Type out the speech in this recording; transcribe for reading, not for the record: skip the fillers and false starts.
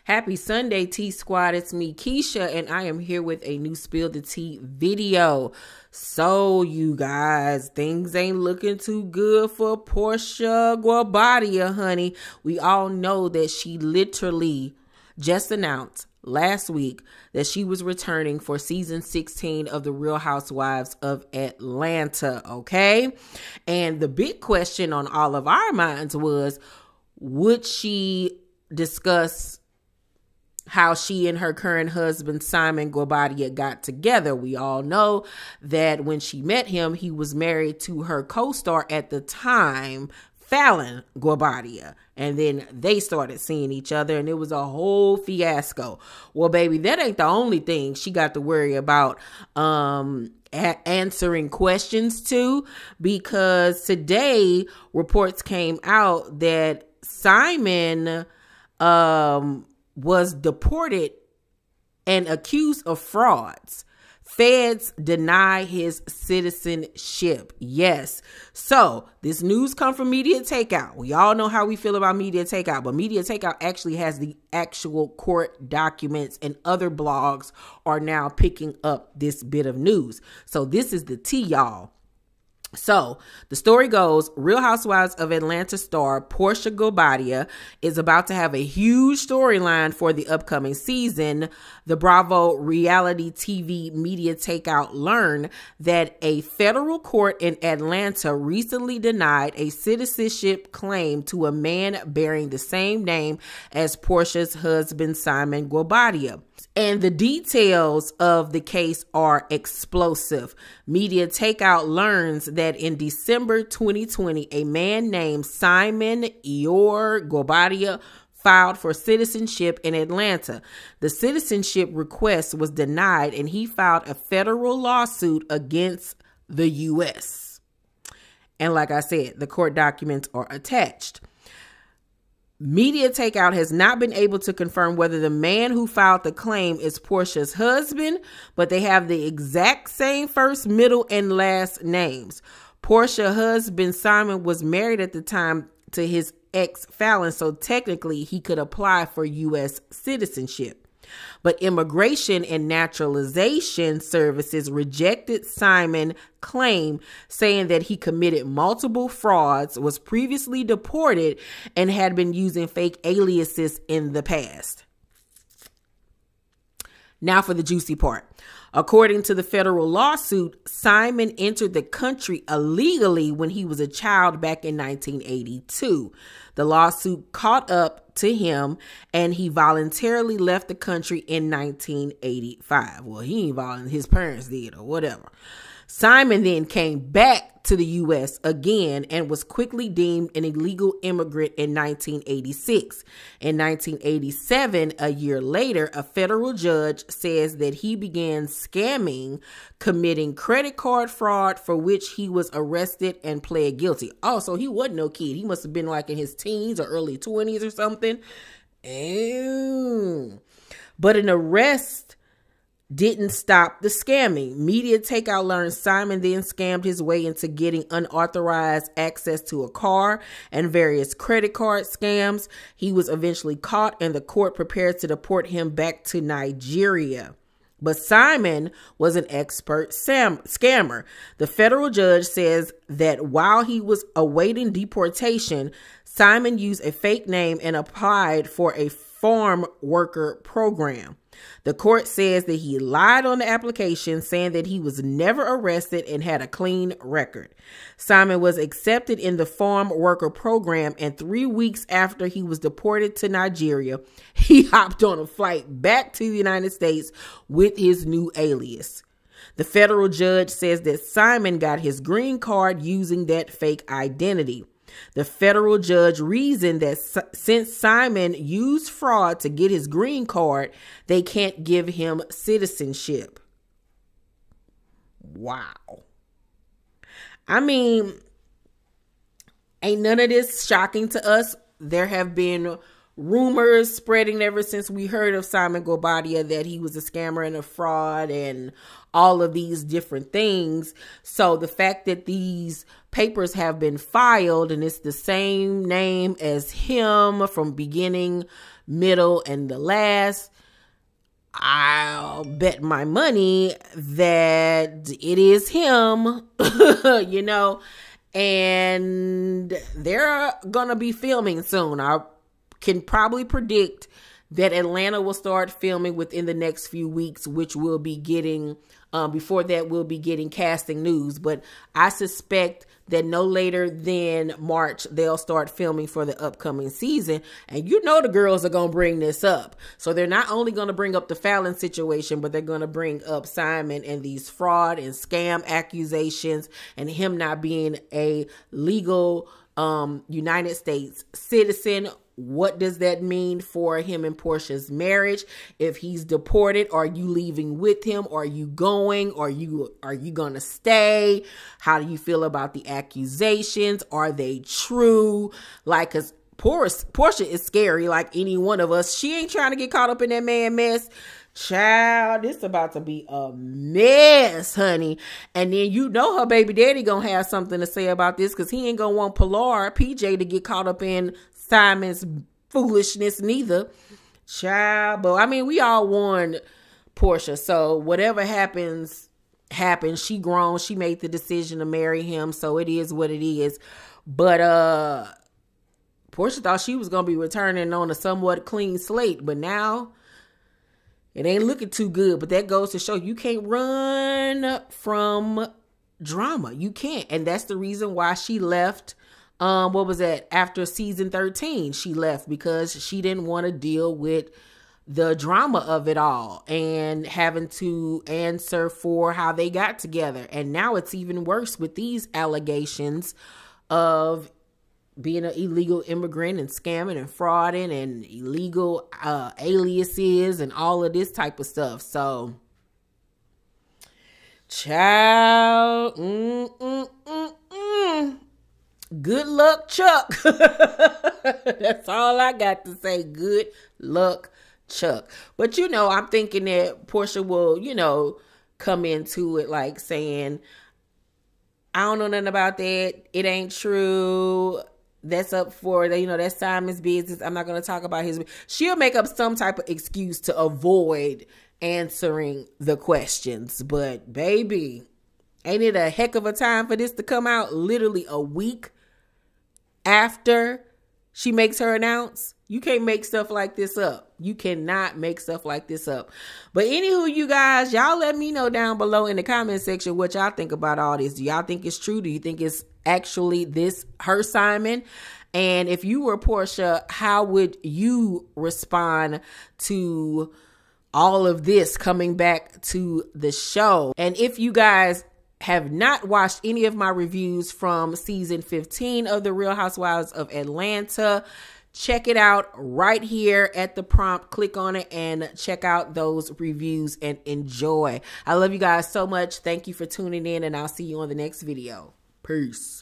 Happy Sunday, Tea Squad. It's me, Keisha, and I am here with a new Spill the Tea video. So, you guys, things ain't looking too good for Porsha Guobadia, honey. We all know that she literally just announced last week that she was returning for season 16 of the Real Housewives of Atlanta, okay? And the big question on all of our minds was, would she discuss how she and her current husband, Simon Guobadia, got together? We all know that when she met him, he was married to her co-star at the time, Fallon Guobadia. And then they started seeing each other and it was a whole fiasco. Well, baby, that ain't the only thing she got to worry about answering questions to, because today reports came out that Simon was deported and accused of frauds. Feds deny his citizenship. Yes. So this news come from Media Takeout. We all know how we feel about Media Takeout, but Media Takeout actually has the actual court documents, and other blogs are now picking up this bit of news. So this is the tea, y'all. So the story goes, Real Housewives of Atlanta star Porsha Williams is about to have a huge storyline for the upcoming season. The Bravo reality TV Media Takeout learned that a federal court in Atlanta recently denied a citizenship claim to a man bearing the same name as Porsha's husband, Simon Guobadia. And the details of the case are explosive. Media Takeout learns that in December 2020, a man named Simon Guobadia filed for citizenship in Atlanta. The citizenship request was denied and he filed a federal lawsuit against the U.S. And like I said, the court documents are attached. Media Takeout has not been able to confirm whether the man who filed the claim is Porsha's husband, but they have the exact same first, middle, and last names. Porsha's husband, Simon, was married at the time to his ex, Fallon, so technically he could apply for U.S. citizenship. But Immigration and Naturalization Services rejected Simon's claim, saying that he committed multiple frauds, was previously deported, and had been using fake aliases in the past. Now for the juicy part. According to the federal lawsuit, Simon entered the country illegally when he was a child back in 1982. The lawsuit caught up to him and he voluntarily left the country in 1985. Well, he ain't volunteered, his parents did or whatever. Simon then came back to the U.S. again and was quickly deemed an illegal immigrant in 1986. In 1987, a year later, a federal judge says that he began scamming, committing credit card fraud, for which he was arrested and pled guilty. Oh, so he wasn't no kid. He must have been like in his teens or early 20s or something. Ew. But an arrest didn't stop the scamming. Media Takeout learned Simon then scammed his way into getting unauthorized access to a car and various credit card scams. He was eventually caught and the court prepared to deport him back to Nigeria. But Simon was an expert scammer. The federal judge says that while he was awaiting deportation, Simon used a fake name and applied for a farm worker program. The court says that he lied on the application, saying that he was never arrested and had a clean record. Simon was accepted in the farm worker program, and 3 weeks after he was deported to Nigeria, he hopped on a flight back to the United States with his new alias. The federal judge says that Simon got his green card using that fake identity. The federal judge reasoned that since Simon used fraud to get his green card, they can't give him citizenship. Wow. I mean, ain't none of this shocking to us. There have been rumors spreading ever since we heard of Simon Guobadia that he was a scammer and a fraud and all of these different things. So the fact that these papers have been filed and it's the same name as him from beginning middle, and the last, I'll bet my money that it is him, you know, and they're going to be filming soon. I can probably predict that Atlanta will start filming within the next few weeks, which we'll be getting, before that we'll be getting casting news. But I suspect that no later than March, they'll start filming for the upcoming season. And you know the girls are going to bring this up. So they're not only going to bring up the Fallon situation, but they're going to bring up Simon and these fraud and scam accusations and him not being a legal United States citizen. What does that mean for him and Porsha's marriage? If he's deported, are you leaving with him? Are you going? Are you going to stay? How do you feel about the accusations? Are they true? Like, cause Porsha is scary like any one of us. She ain't trying to get caught up in that man mess. Child, this about to be a mess, honey. And then you know her baby daddy gonna have something to say about this, because he ain't gonna want PJ to get caught up in Simon's foolishness neither. Child, but I mean, we all warned Porsha, so whatever happens. She grown, she made the decision to marry him, so it is what it is. But Porsha thought she was gonna be returning on a somewhat clean slate, but now it ain't looking too good. But that goes to show you can't run from drama. You can't. And that's the reason why she left. What was that? After season 13, she left because she didn't want to deal with the drama of it all and having to answer for how they got together. And now it's even worse with these allegations of being an illegal immigrant and scamming and frauding and illegal aliases and all of this type of stuff. So, child, good luck, Chuck. That's all I got to say. Good luck, Chuck. But, you know, I'm thinking that Porsha will, you know, come into it like saying, I don't know nothing about that. It ain't true. That's up for, you know, that's Simon's business. I'm not going to talk about his. She'll make up some type of excuse to avoid answering the questions. But, baby, ain't it a heck of a time for this to come out? Literally a week after she makes her announce. You can't make stuff like this up. You cannot make stuff like this up. But anywho, you guys, y'all let me know down below in the comment section what y'all think about all this. Do y'all think it's true? Do you think it's actually her Simon? And if you were Porsha, how would you respond to all of this coming back to the show? And if you guys have not watched any of my reviews from season 15 of the Real Housewives of Atlanta, check it out right here at the prompt. Click on it and check out those reviews and enjoy. I love you guys so much. Thank you for tuning in, and I'll see you on the next video. Peace.